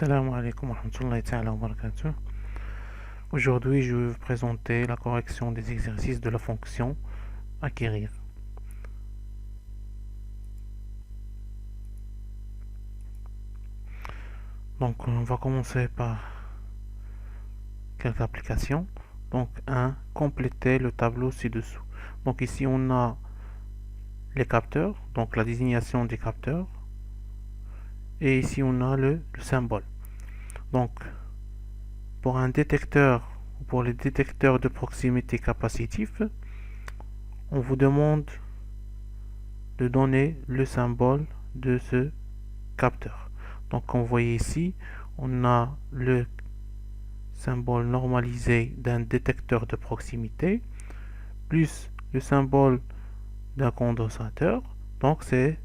Assalamu alaikum wa rahmatullahi ta'ala wa barakatuh. Aujourd'hui, je vais vous présenter la correction des exercices de la fonction acquérir. Donc, on va commencer par quelques applications. Donc, 1. Compléter le tableau ci-dessous. Donc, ici, on a les capteurs, donc la désignation des capteurs. Et ici, on a le symbole. Donc, pour un détecteur, pour les détecteurs de proximité capacitifs, on vous demande de donner le symbole de ce capteur. Donc, comme vous voyez ici, on a le symbole normalisé d'un détecteur de proximité plus le symbole d'un condensateur. Donc, c'est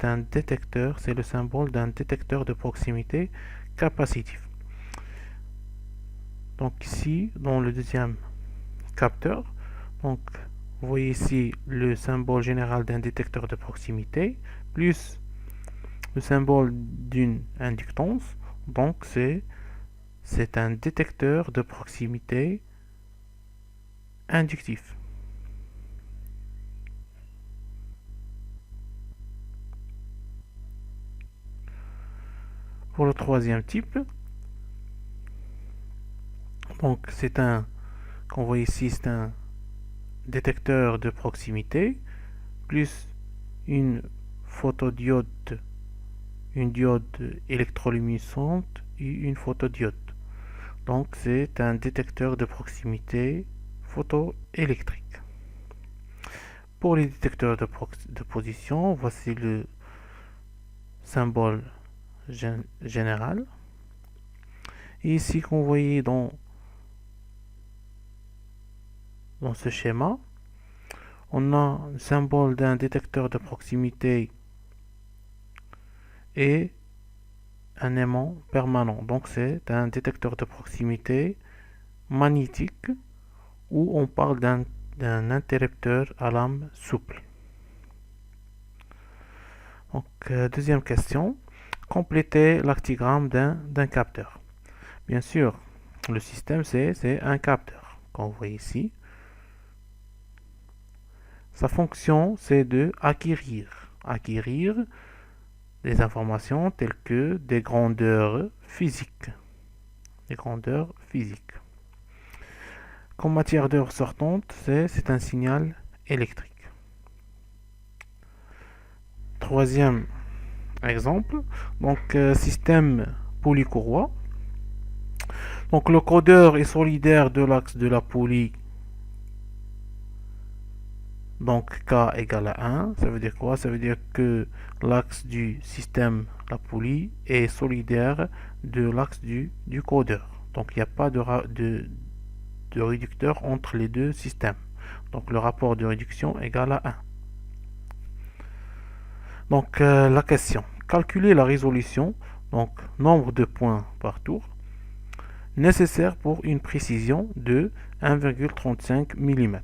un détecteur, c'est le symbole d'un détecteur de proximité capacitif. Donc ici, dans le deuxième capteur, donc vous voyez ici le symbole général d'un détecteur de proximité plus le symbole d'une inductance. Donc c'est un détecteur de proximité inductif. Pour le troisième type, donc c'est un, qu'on voit ici, c'est un détecteur de proximité plus une photodiode, une diode électroluminescente et une photodiode. Donc c'est un détecteur de proximité photoélectrique. Pour les détecteurs de position, voici le symbole général. Et ici, comme vous voyez dans ce schéma, on a le symbole d'un détecteur de proximité et un aimant permanent. Donc c'est un détecteur de proximité magnétique où on parle d'un interrupteur à lame souple. Donc deuxième question, compléter l'actigramme d'un capteur. Bien sûr, le système c'est un capteur, comme vous voyez ici. Sa fonction c'est de acquérir des informations telles que des grandeurs physiques. Comme matière d'heure sortante, c'est un signal électrique. Troisième exemple, donc système polycourroie. Donc le codeur est solidaire de l'axe de la poulie. Donc K égale à 1, ça veut dire quoi? Ça veut dire que l'axe du système, la poulie, est solidaire de l'axe du codeur. Donc il n'y a pas de réducteur entre les deux systèmes. Donc le rapport de réduction égale à 1. Donc la question, calculer la résolution, donc nombre de points par tour, nécessaire pour une précision de 1,35 mm.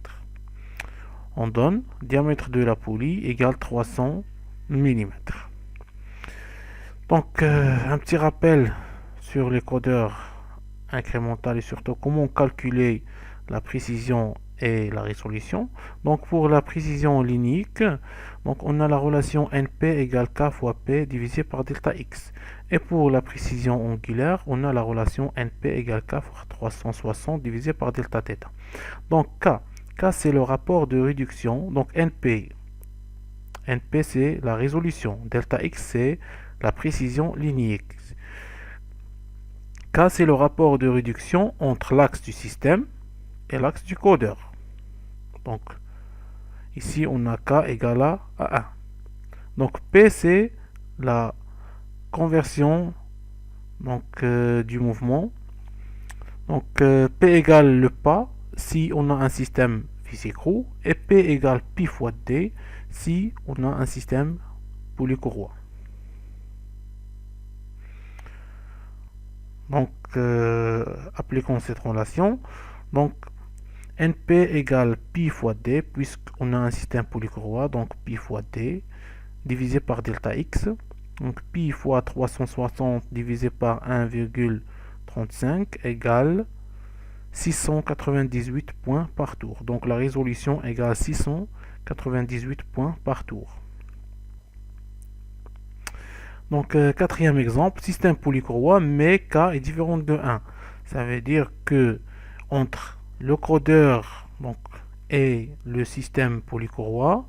On donne diamètre de la poulie égale 300 mm. Donc un petit rappel sur les codeurs incrémentales et surtout comment calculer la précision et la résolution. Donc pour la précision linéique, donc on a la relation NP égale K fois P divisé par delta X. Et pour la précision angulaire, on a la relation NP égale K fois 360 divisé par delta θ. Donc K c'est le rapport de réduction, donc NP c'est la résolution, delta X c'est la précision linéique. K c'est le rapport de réduction entre l'axe du système et l'axe du codeur. Donc ici on a K égale à 1. Donc P c'est la conversion du mouvement. Donc P égale le pas si on a un système physique-roue et P égale pi fois D si on a un système polycourroie. Donc appliquons cette relation. Donc NP égale pi fois D puisqu'on a un système polycourroie, donc pi fois D divisé par delta X. Donc pi fois 360 divisé par 1,35 égale 698 points par tour. Donc la résolution égale 698 points par tour. Donc quatrième exemple, système polycourroie, mais K est différent de 1. Ça veut dire que entre le codeur et le système polycourroie,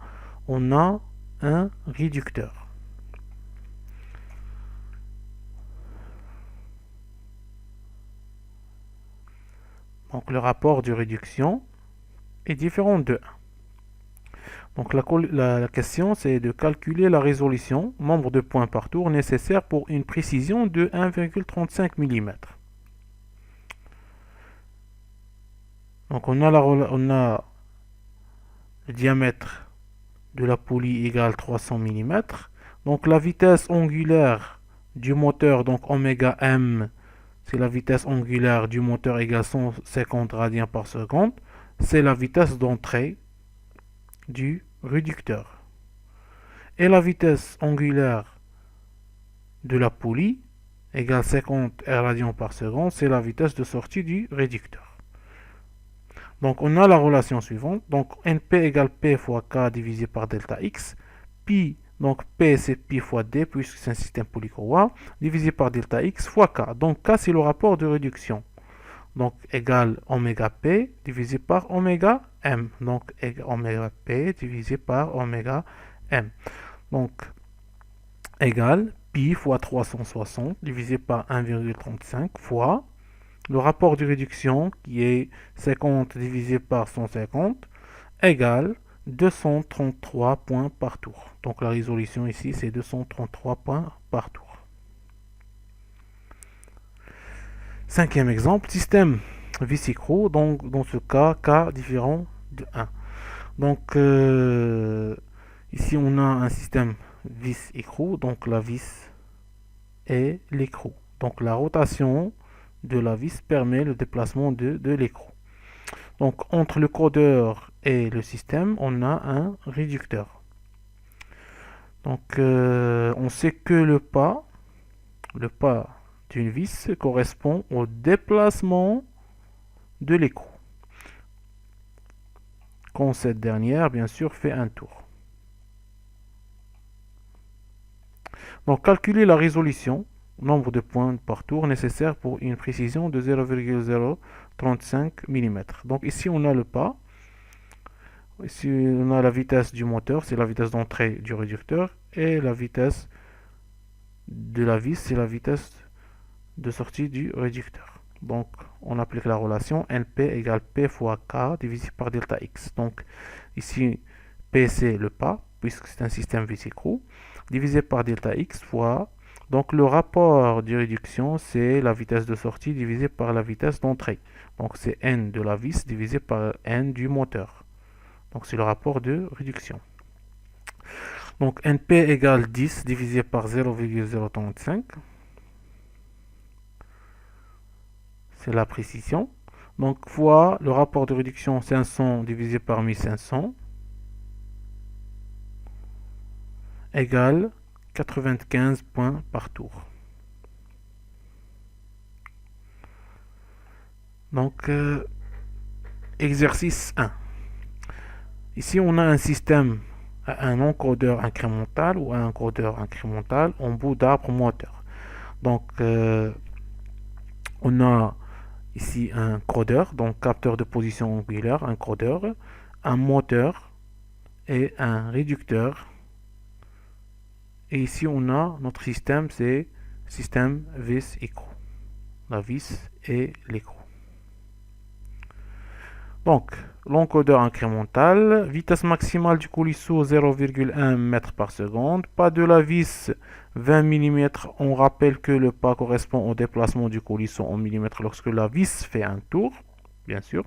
on a un réducteur. Donc le rapport de réduction est différent de 1. Donc la question c'est de calculer la résolution, nombre de points par tour nécessaire pour une précision de 1,35 mm. Donc on a le diamètre de la poulie égale 300 mm. Donc la vitesse angulaire du moteur, donc oméga m, c'est la vitesse angulaire du moteur égale 150 radians par seconde. C'est la vitesse d'entrée du réducteur. Et la vitesse angulaire de la poulie égale 50 radians par seconde, c'est la vitesse de sortie du réducteur. Donc on a la relation suivante. Donc NP égale P fois K divisé par delta X. Pi, donc P c'est Pi fois D puisque c'est un système polycourroie, divisé par delta X fois K. Donc K c'est le rapport de réduction. Donc égale oméga P divisé par oméga M. Donc oméga P divisé par oméga M. Donc égale pi fois 360 divisé par 1,35 fois le rapport de réduction qui est 50 divisé par 150 égale 233 points par tour. Donc la résolution ici c'est 233 points par tour. Cinquième exemple, système vis-écrou, donc dans ce cas, K différent de 1. Donc ici on a un système vis-écrou, donc la vis et l'écrou. Donc la rotation de la vis permet le déplacement de l'écrou. Donc entre le codeur et le système, on a un réducteur. Donc on sait que le pas d'une vis correspond au déplacement de l'écrou, quand cette dernière, bien sûr, fait un tour. Donc, calculer la résolution, nombre de points par tour nécessaire pour une précision de 0,035 mm. Donc, ici, on a le pas. Ici, on a la vitesse du moteur, c'est la vitesse d'entrée du réducteur. Et la vitesse de la vis, c'est la vitesse de sortie du réducteur. Donc, on applique la relation NP égale P fois K divisé par delta X. Donc, ici, P c'est le pas, puisque c'est un système vis-écrou, divisé par delta X fois, donc le rapport de réduction, c'est la vitesse de sortie divisé par la vitesse d'entrée. Donc, c'est N de la vis divisé par N du moteur. Donc, c'est le rapport de réduction. Donc, NP égale 10 divisé par 0,035. C'est la précision. Donc, fois le rapport de réduction 500 divisé par 1500 égale 95 points par tour. Donc, exercice 1. Ici, on a un système, un encodeur incrémental ou un encodeur incrémental en bout d'arbre moteur. Donc, on a ici un codeur, donc capteur de position angulaire, un codeur, un moteur et un réducteur. Et ici, on a notre système, c'est système vis-écrou. La vis et l'écrou. Donc, l'encodeur incrémental, vitesse maximale du coulisseau 0,1 m par seconde, pas de la vis 20 mm. On rappelle que le pas correspond au déplacement du coulisseau en millimètres lorsque la vis fait un tour, bien sûr.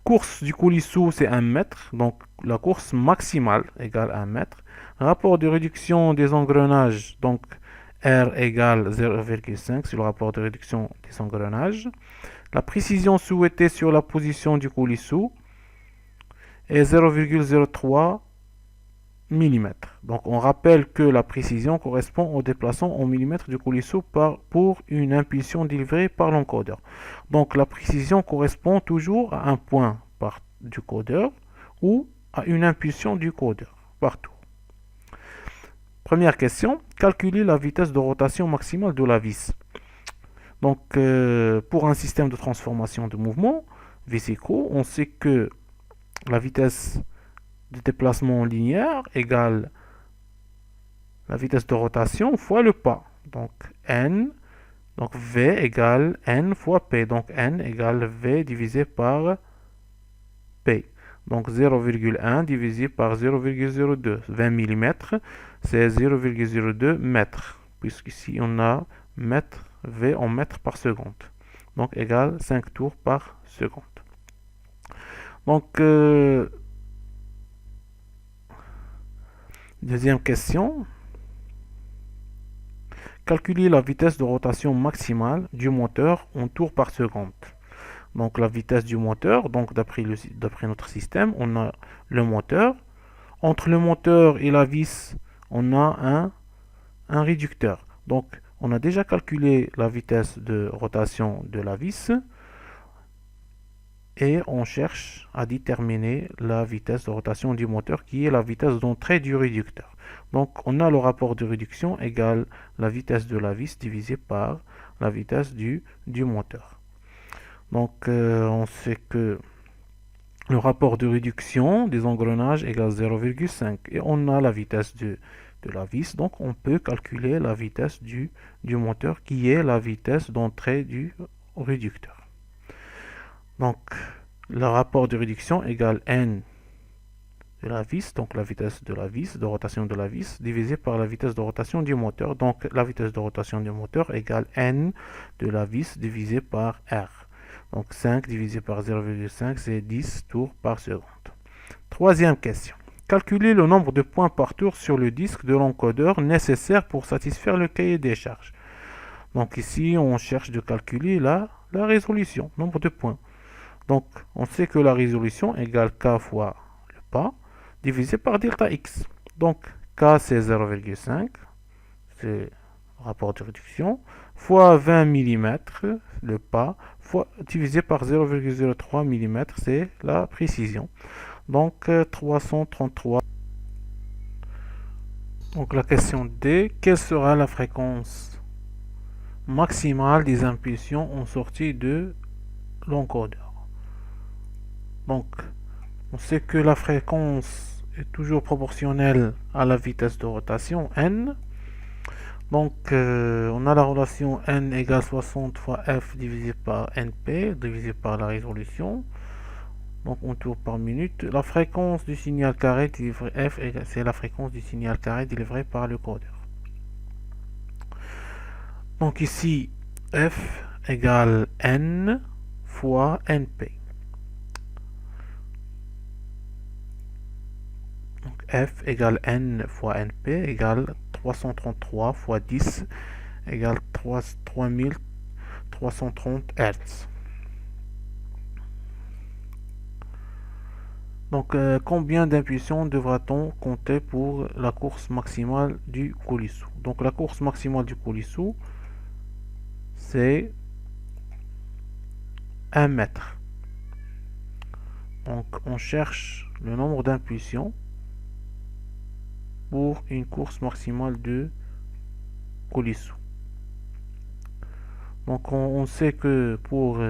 Course du coulisseau, c'est 1 mètre, donc la course maximale égale 1 mètre. Rapport de réduction des engrenages, donc R égale 0,5, c'est le rapport de réduction des engrenages. La précision souhaitée sur la position du coulisseau est 0,03 millimètres. Donc on rappelle que la précision correspond au déplacement en millimètres du coulisseau pour une impulsion délivrée par l'encodeur. Donc la précision correspond toujours à un point du codeur ou à une impulsion du codeur partout. Première question, calculer la vitesse de rotation maximale de la vis. Donc pour un système de transformation de mouvement, vis-écho, on sait que la vitesse de déplacement linéaire égale la vitesse de rotation fois le pas. Donc n, donc v égale n fois p. Donc n égale v divisé par p. Donc 0,1 divisé par 0,02. 20 mm, c'est 0,02 mètres. Puisqu'ici on a mètre, v en mètres par seconde. Donc égale 5 tours par seconde. Donc deuxième question. Calculer la vitesse de rotation maximale du moteur en tours par seconde. Donc la vitesse du moteur, donc d'après notre système, on a le moteur. Entre le moteur et la vis, on a un réducteur. Donc on a déjà calculé la vitesse de rotation de la vis et on cherche à déterminer la vitesse de rotation du moteur qui est la vitesse d'entrée du réducteur. Donc on a le rapport de réduction égale la vitesse de la vis divisé par la vitesse du moteur. Donc on sait que le rapport de réduction des engrenages égale 0,5 et on a la vitesse de la vis, donc on peut calculer la vitesse du moteur qui est la vitesse d'entrée du réducteur. Donc le rapport de réduction égale n de la vis, donc la vitesse de la vis, de rotation de la vis, divisé par la vitesse de rotation du moteur. Donc la vitesse de rotation du moteur égale n de la vis divisé par r. Donc 5 divisé par 0,5, c'est 10 tours par seconde. Troisième question. Calculer le nombre de points par tour sur le disque de l'encodeur nécessaire pour satisfaire le cahier des charges. Donc ici, on cherche de calculer la résolution, nombre de points. Donc on sait que la résolution égale k fois le pas divisé par delta x. Donc k c'est 0,5, c'est le rapport de réduction, fois 20 mm, le pas, fois divisé par 0,03 mm, c'est la précision. Donc 333. Donc la question D, quelle sera la fréquence maximale des impulsions en sortie de l'encodeur? Donc on sait que la fréquence est toujours proportionnelle à la vitesse de rotation n. Donc on a la relation n égale 60 fois f divisé par np divisé par la résolution. Donc en tours par minute. La fréquence du signal carré délivré f, c'est la fréquence du signal carré délivré par le codeur. Donc ici f égale n fois np. Donc f égale n fois np égale 333 fois 10 égale 3330 Hz. Donc combien d'impulsions devra-t-on compter pour la course maximale du coulisseau? Donc la course maximale du coulisseau, c'est 1 mètre. Donc on cherche le nombre d'impulsions pour une course maximale de coulisseau. Donc on sait que pour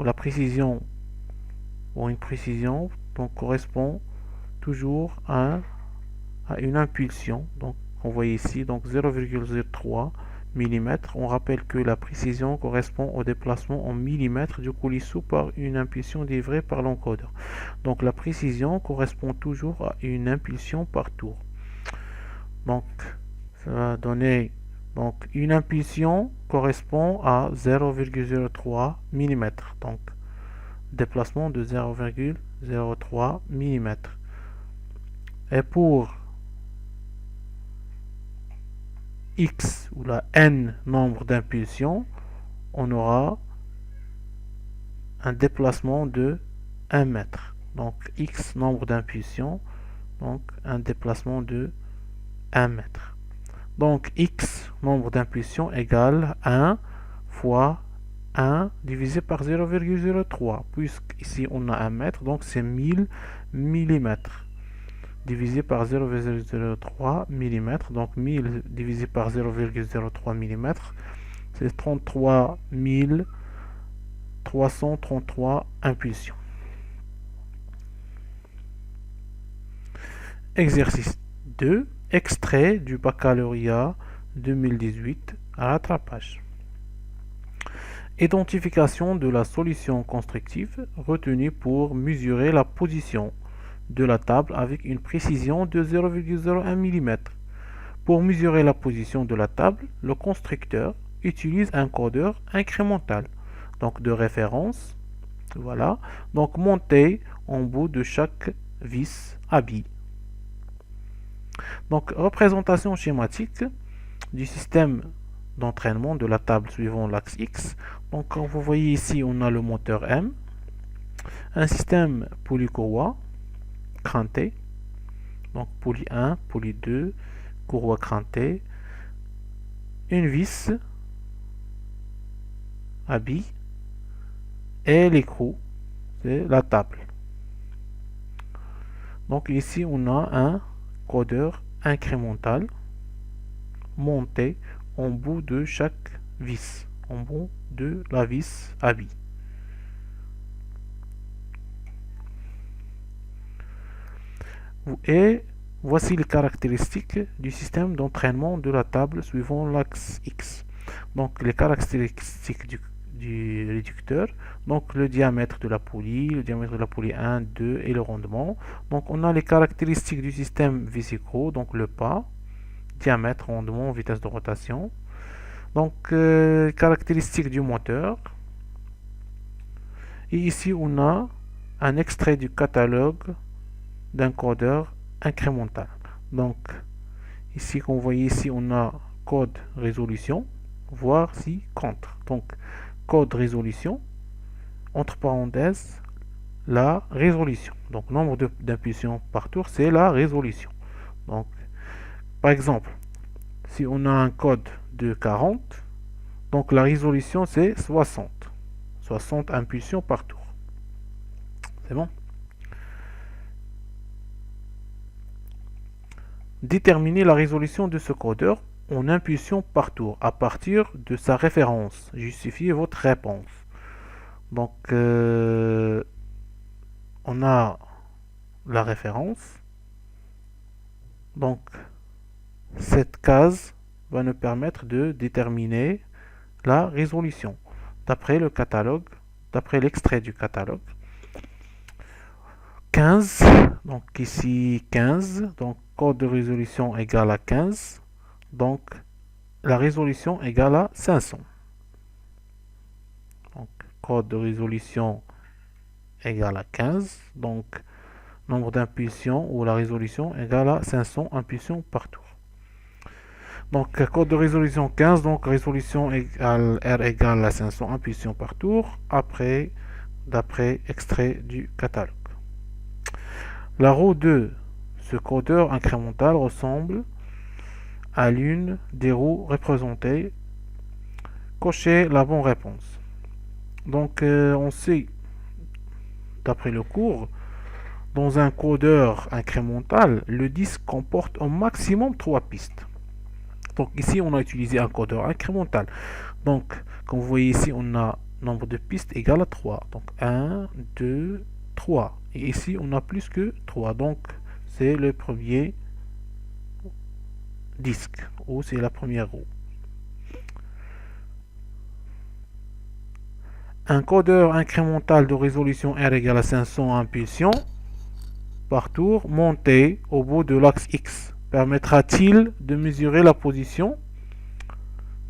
la précision, pour une précision, donc correspond toujours à une impulsion. Donc on voit ici donc 0,03 mm. On rappelle que la précision correspond au déplacement en millimètres du coulisseau par une impulsion délivrée par l'encodeur. Donc la précision correspond toujours à une impulsion par tour. Donc ça va donner, donc une impulsion correspond à 0,03 mm. Donc déplacement de 0,03 mm. Et pour x ou la n nombre d'impulsions, on aura un déplacement de 1 mètre. donc x nombre d'impulsions, donc un déplacement de 1 mètre. Donc x nombre d'impulsions égale 1 fois 1 divisé par 0,03, puisqu'ici on a 1 mètre, donc c'est 1000 mm divisé par 0,03 mm, donc 1000 divisé par 0,03 mm, c'est 33 333 impulsions. Exercice 2, extrait du baccalauréat 2018 à rattrapage. Identification de la solution constructive retenue pour mesurer la position de la table avec une précision de 0,01 mm. Pour mesurer la position de la table, le constructeur utilise un codeur incrémental, donc de référence, voilà, donc monté en bout de chaque vis à billes. Donc représentation schématique du système d'entraînement de la table suivant l'axe X. Donc comme vous voyez ici, on a le moteur M, un système polycourroie cranté, donc poly 1, poly 2, courroie crantée, une vis à billes et l'écrou, c'est la table. Donc ici on a un codeur incrémental monté en bout de chaque vis, en bout de la vis à billes. Et voici les caractéristiques du système d'entraînement de la table suivant l'axe X. Donc les caractéristiques du réducteur, donc le diamètre de la poulie, le diamètre de la poulie 1, 2 et le rendement. Donc on a les caractéristiques du système vis-écrou, donc le pas, diamètre, rendement, vitesse de rotation. Donc caractéristiques du moteur. Et ici on a un extrait du catalogue d'un codeur incrémental. Donc ici, comme vous voyez ici, on a code résolution, voir si contre. Donc code résolution, entre parenthèses, la résolution. Donc nombre d'impulsions par tour, c'est la résolution. Donc par exemple, si on a un code de 40, donc la résolution c'est 60. 60 impulsions par tour. C'est bon? Déterminer la résolution de ce codeur en impulsion par tour à partir de sa référence. Justifiez votre réponse. Donc, on a la référence. Donc, cette case va nous permettre de déterminer la résolution d'après le catalogue, d'après l'extrait du catalogue. 15, donc ici 15, donc code de résolution égale à 15, donc la résolution égale à 500. Donc code de résolution égale à 15, donc nombre d'impulsions ou la résolution égale à 500 impulsions par tour. Donc code de résolution 15, donc résolution égale R égale à 500 impulsions par tour, d'après extrait du catalogue. La roue de ce codeur incrémental ressemble à l'une des roues représentées. Cochez la bonne réponse. Donc on sait, d'après le cours, dans un codeur incrémental, le disque comporte au maximum 3 pistes. Donc ici, on a utilisé un codeur incrémental. Donc, comme vous voyez ici, on a nombre de pistes égal à 3. Donc 1, 2, 3. Et ici, on a plus que 3. Donc, c'est le premier disque, ou c'est la première roue. Un codeur incrémental de résolution R égale à 500 impulsions par tour monté au bout de l'axe X permettra-t-il de mesurer la position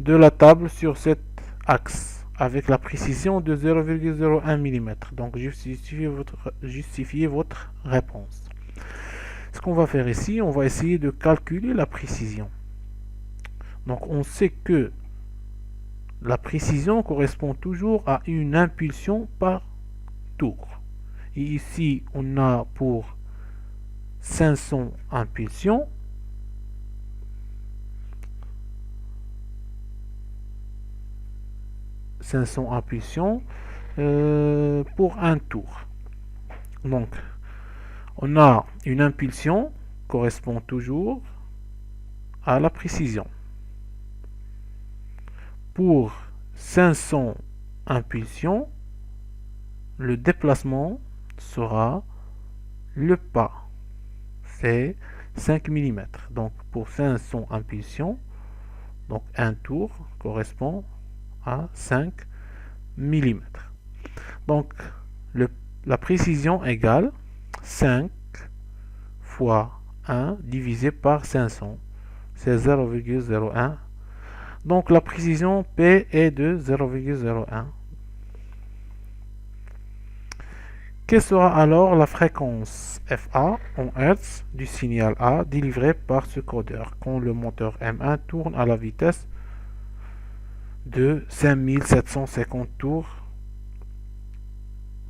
de la table sur cet axe avec la précision de 0,01 mm? Donc justifiez votre réponse. Ce qu'on va faire ici, on va essayer de calculer la précision. Donc on sait que la précision correspond toujours à une impulsion par tour. Et ici, on a pour 500 impulsions. Pour un tour. Donc, on a une impulsion correspond toujours à la précision. Pour 500 impulsions, le déplacement sera le pas. C'est 5 mm. Donc, pour 500 impulsions, donc un tour correspond à 5 mm. Donc, la précision égale 5 fois 1 divisé par 500. C'est 0,01. Donc, la précision P est de 0,01. Quelle sera alors la fréquence FA en Hz du signal A délivré par ce codeur quand le moteur M1 tourne à la vitesse de 5750 tours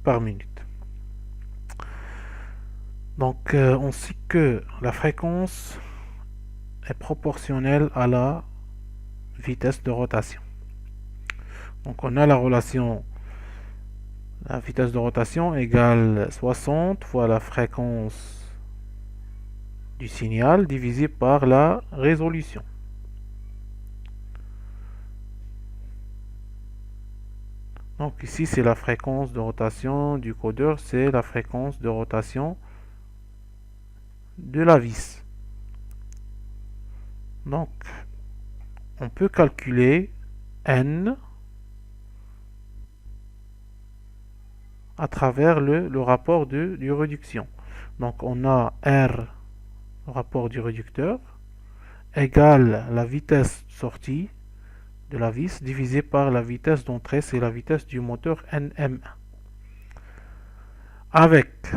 par minute? Donc, on sait que la fréquence est proportionnelle à la vitesse de rotation. Donc, on a la relation, la vitesse de rotation égale 60 fois la fréquence du signal divisé par la résolution. Donc, ici, c'est la fréquence de rotation du codeur, c'est la fréquence de rotation de la vis. Donc, on peut calculer N à travers le rapport de réduction. Donc, on a R, le rapport du réducteur, égale la vitesse sortie de la vis divisé par la vitesse d'entrée, c'est la vitesse du moteur NM1. Avec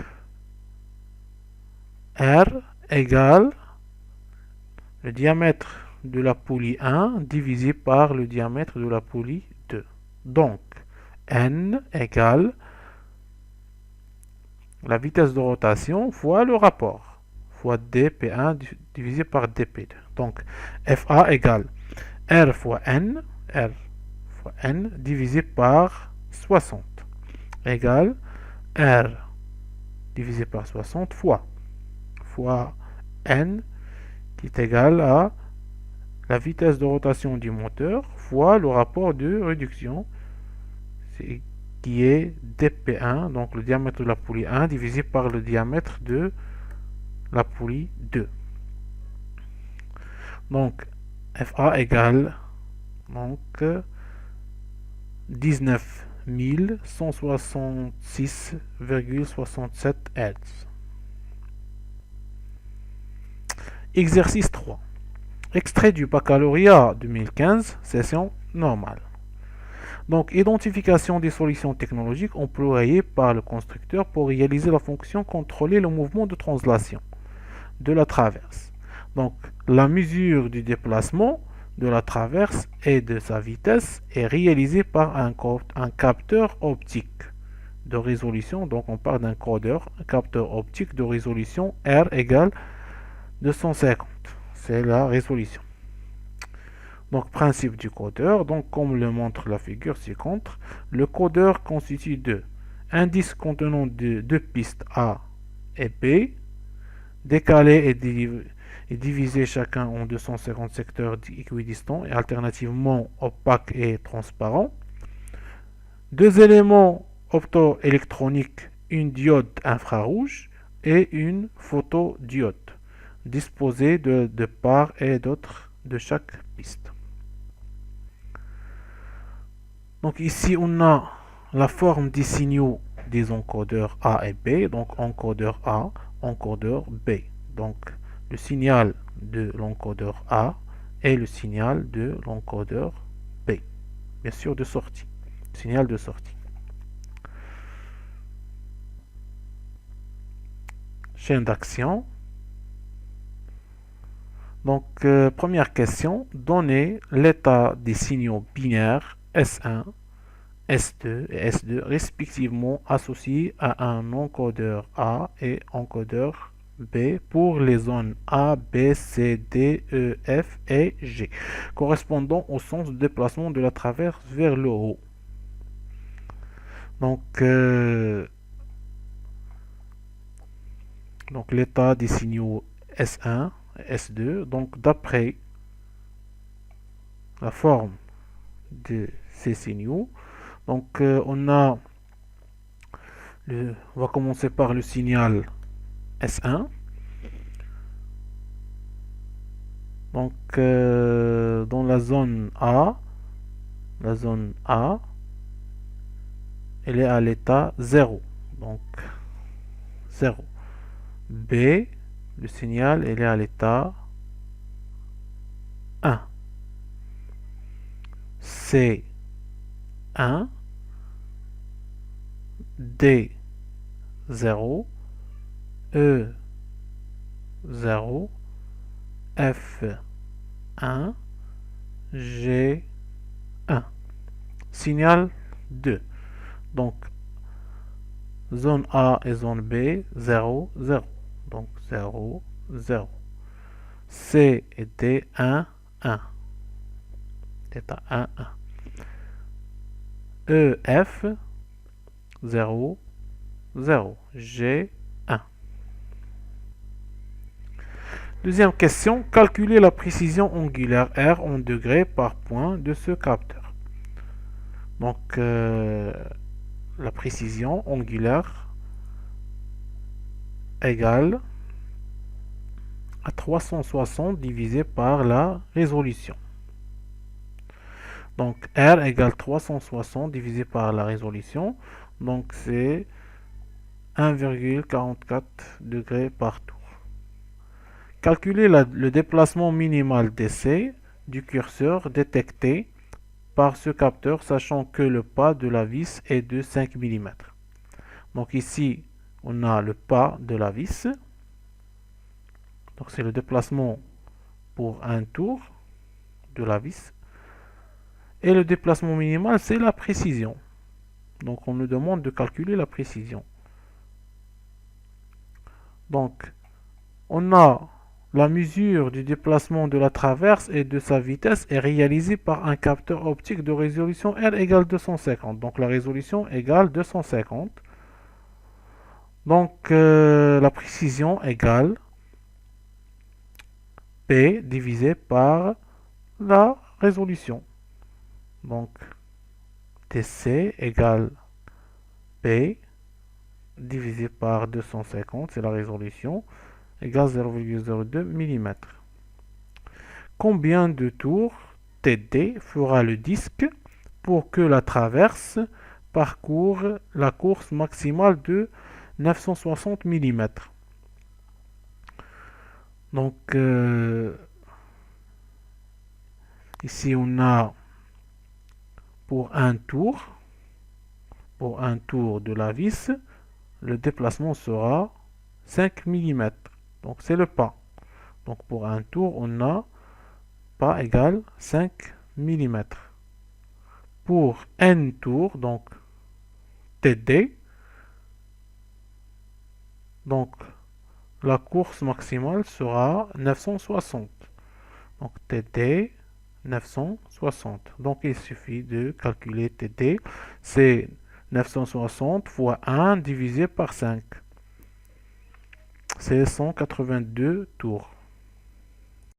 R égale le diamètre de la poulie 1 divisé par le diamètre de la poulie 2. Donc, N égale la vitesse de rotation fois le rapport, fois dp1 divisé par dp2. Donc, FA égale R fois N divisé par 60 égale R divisé par 60 fois N qui est égal à la vitesse de rotation du moteur fois le rapport de réduction qui est dp1, donc le diamètre de la poulie 1 divisé par le diamètre de la poulie 2. Donc FA égale donc 19 166,67 Hz. Exercice 3. Extrait du baccalauréat 2015, session normale. Donc, identification des solutions technologiques employées par le constructeur pour réaliser la fonction contrôler le mouvement de translation de la traverse. Donc, la mesure du déplacement de la traverse et de sa vitesse est réalisée par un capteur optique de résolution. Donc, on parle d'un capteur optique de résolution R égale 250. C'est la résolution. Donc, principe du codeur. Donc, comme le montre la figure ci-contre, le codeur constitue de un disque contenant deux pistes A et B, décalés et divisés chacun en 250 secteurs équidistants et alternativement opaques et transparents. Deux éléments optoélectroniques, une diode infrarouge et une photodiode, disposés de part et d'autre de chaque piste. Donc ici on a la forme des signaux des encodeurs A et B, donc encodeur A, encodeur B. Donc le signal de l'encodeur A et le signal de l'encodeur B, bien sûr de sortie, signal de sortie. Chaîne d'action. Donc première question, donnez l'état des signaux binaires S1, S2 et S2 respectivement associés à un encodeur A et encodeur B pour les zones A, B, C, D, E, F et G, correspondant au sens de déplacement de la traverse vers le haut. Donc, l'état des signaux S1 et S2, donc d'après la forme de ces signaux, donc on va commencer par le signal S1. Donc dans la zone A, elle est à l'état 0. Donc 0. B, le signal, elle est à l'état 1. C, 1. D, 0. E, 0. F, 1. G, 1. Signal 2. Donc, zone A et zone B, 0, 0. Donc, 0, 0. C et D, 1, 1. D'état 1, 1. E, F, 0, 0. G, 1. Deuxième question, calculer la précision angulaire R en degrés par point de ce capteur. Donc, la précision angulaire égale à 360 divisé par la résolution. Donc, R égale 360 divisé par la résolution. Donc, c'est 1,44 degrés par tour. Calculer le déplacement minimal d'essai du curseur détecté par ce capteur, sachant que le pas de la vis est de 5 mm. Donc ici, on a le pas de la vis. Donc c'est le déplacement pour un tour de la vis. Et le déplacement minimal, c'est la précision. Donc on nous demande de calculer la précision. Donc on a la mesure du déplacement de la traverse et de sa vitesse est réalisée par un capteur optique de résolution R égale 250. Donc la résolution égale 250. Donc la précision égale P divisé par la résolution. Donc TC égale P divisé par 250, c'est la résolution, égale 0,02 mm. Combien de tours TD fera le disque pour que la traverse parcourt la course maximale de 960 mm? Donc ici on a pour un tour de la vis, le déplacement sera 5 mm. Donc c'est le pas. Donc pour un tour, on a pas égale 5 mm. Pour n tours, donc TD, donc la course maximale sera 960. Donc TD 960. Donc il suffit de calculer TD. C'est 960 fois 1 divisé par 5. C'est 182 tours.